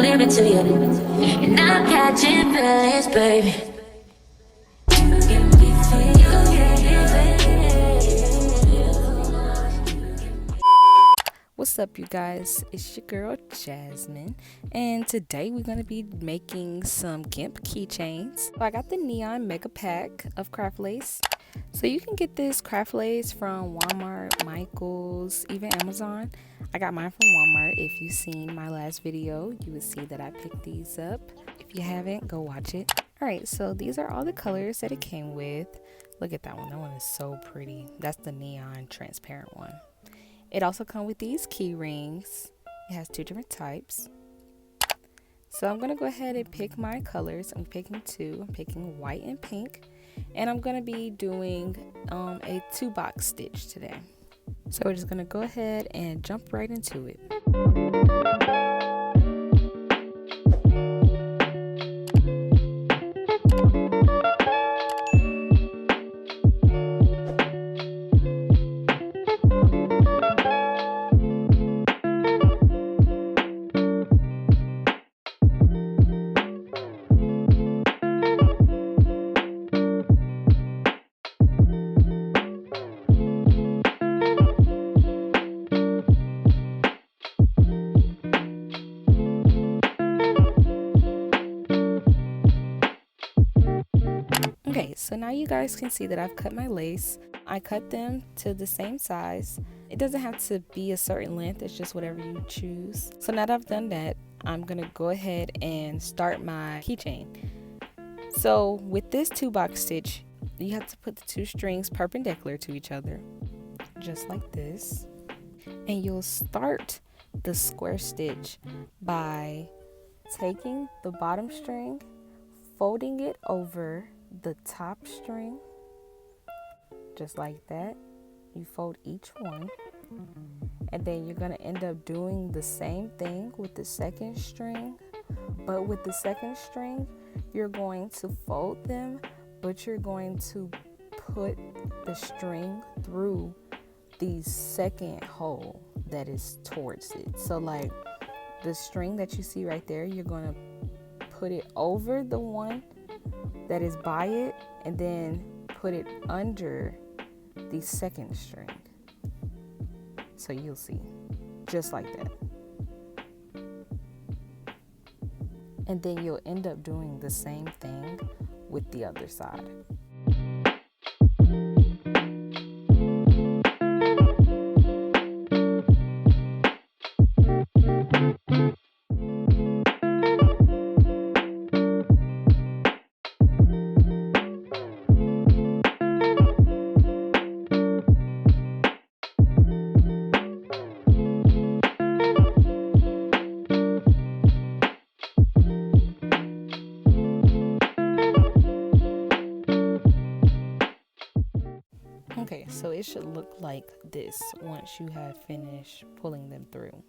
leave it to you. And I'm catching feelings, baby. What's up, you guys? It's your girl Jasmine, and today we're going to be making some Gimp keychains. So I got the neon mega pack of CraftLace. So you can get this CraftLace from Walmart, Michaels, even Amazon. I got mine from Walmart. If you've seen my last video, you would see that I picked these up. If you haven't, go watch it. Alright, so these are all the colors that it came with. Look at that one. That one is so pretty. That's the neon transparent one. It also comes with these key rings. It has two different types. So I'm going to go ahead and pick my colors. I'm picking two. I'm picking white and pink. And I'm going to be doing a 2-box stitch today. So we're just going to go ahead and jump right into it. Okay, so now you guys can see that I've cut my lace. I cut them to the same size. It doesn't have to be a certain length, it's just whatever you choose. So now that I've done that, I'm gonna go ahead and start my keychain. So with this 2-box stitch, you have to put the 2 strings perpendicular to each other, just like this. And you'll start the square stitch by taking the bottom string, folding it over the top string, just like that. You fold each one, and then you're going to end up doing the same thing with the second string, but with the second string you're going to fold them, but you're going to put the string through the second hole that is towards it. So like the string that you see right there, you're going to put it over the one that is by it, and then put it under the second string. So you'll see, just like that. And then you'll end up doing the same thing with the other side. Okay, so it should look like this once you have finished pulling them through.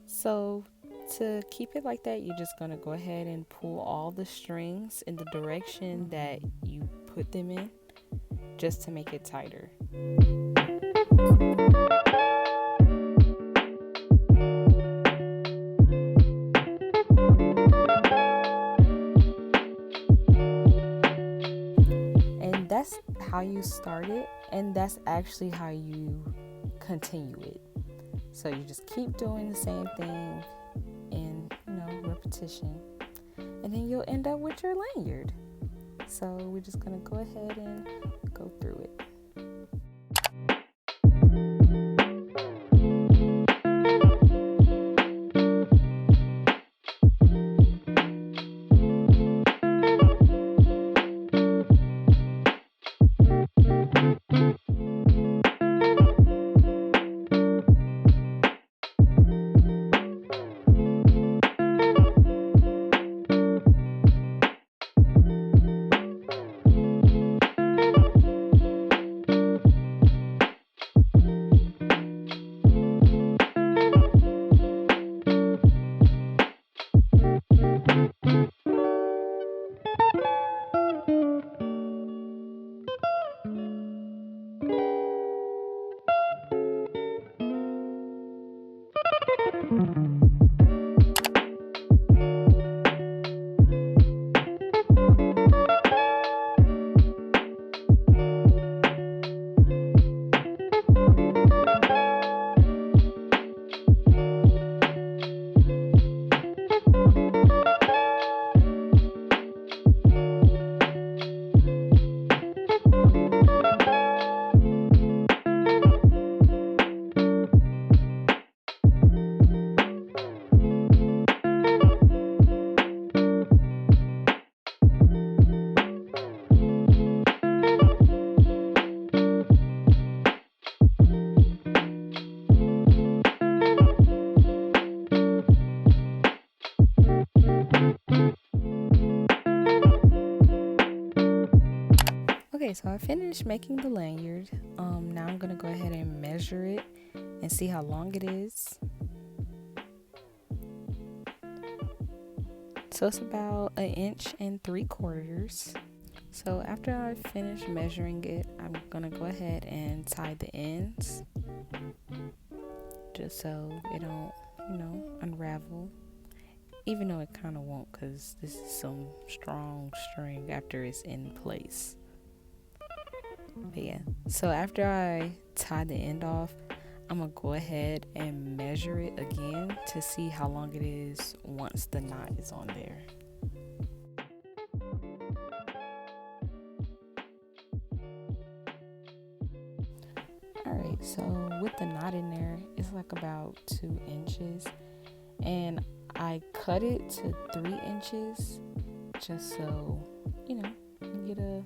So to keep it like that, you're just going to go ahead and pull all the strings in the direction that you put them in, just to make it tighter. And that's how you start it, and that's actually how you continue it. So you just keep doing the same thing in, repetition, and then you'll end up with your lanyard. So we're just gonna go ahead and go through it. Okay, so I finished making the lanyard. Now I'm gonna go ahead and measure it and see how long it is. So it's about 1.75 inches. So after I finish measuring it, I'm gonna go ahead and tie the ends, just so it don't, unravel. Even though it kind of won't, because this is some strong string after it's in place. But yeah, so after I tie the end off, I'm gonna go ahead and measure it again to see how long it is once the knot is on there. Alright, so with the knot in there, it's like about 2 inches, and I cut it to 3 inches just so, you get a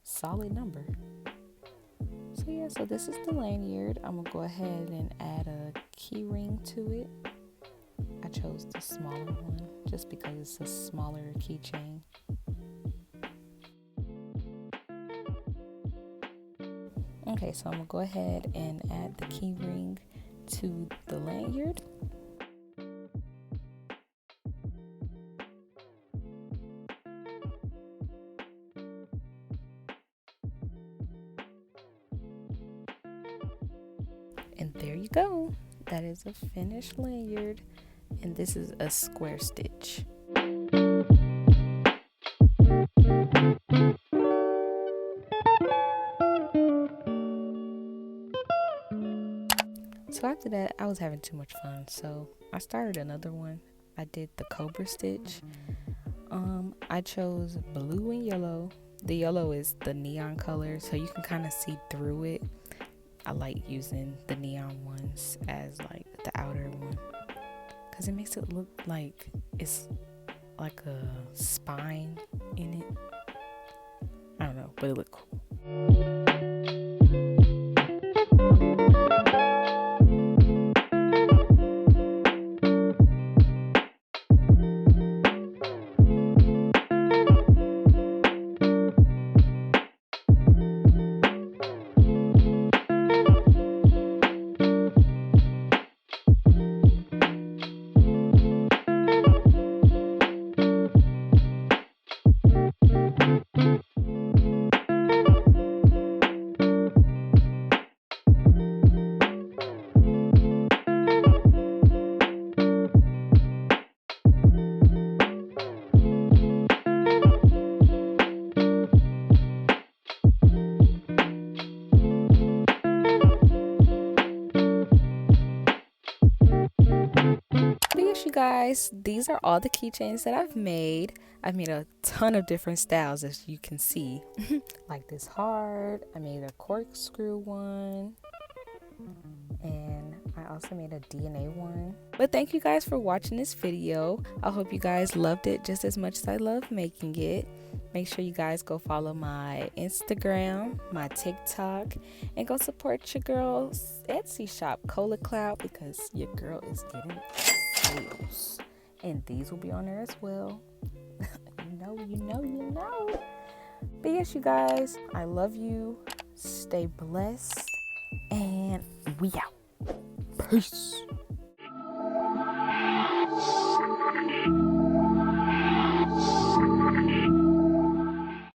solid number. So yeah, so this is the lanyard. I'm gonna go ahead and add a keyring to it. I chose the smaller one just because it's a smaller keychain. Okay, so I'm gonna go ahead and add the keyring to the lanyard. And there you go. That is a finished lanyard, and this is a square stitch. So after that, I was having too much fun, so I started another one. I did the Cobra Stitch. I chose blue and yellow. The yellow is the neon color, so you can kind of see through it. I like using the neon ones as like the outer one, because it makes it look like it's like a spine in it. I don't know, but it looked cool. You guys, these are all the keychains that I've made. I've made a ton of different styles, as you can see. Like this heart, I made a corkscrew one, and I also made a DNA one. But thank you guys for watching this video. I hope you guys loved it just as much as I love making it. Make sure you guys go follow my Instagram, my TikTok, and go support your girl's Etsy shop, Cola Cloud, because your girl is getting sales. And these will be on there as well. you know. But yes, you guys, I love you. Stay blessed, and we out. Peace.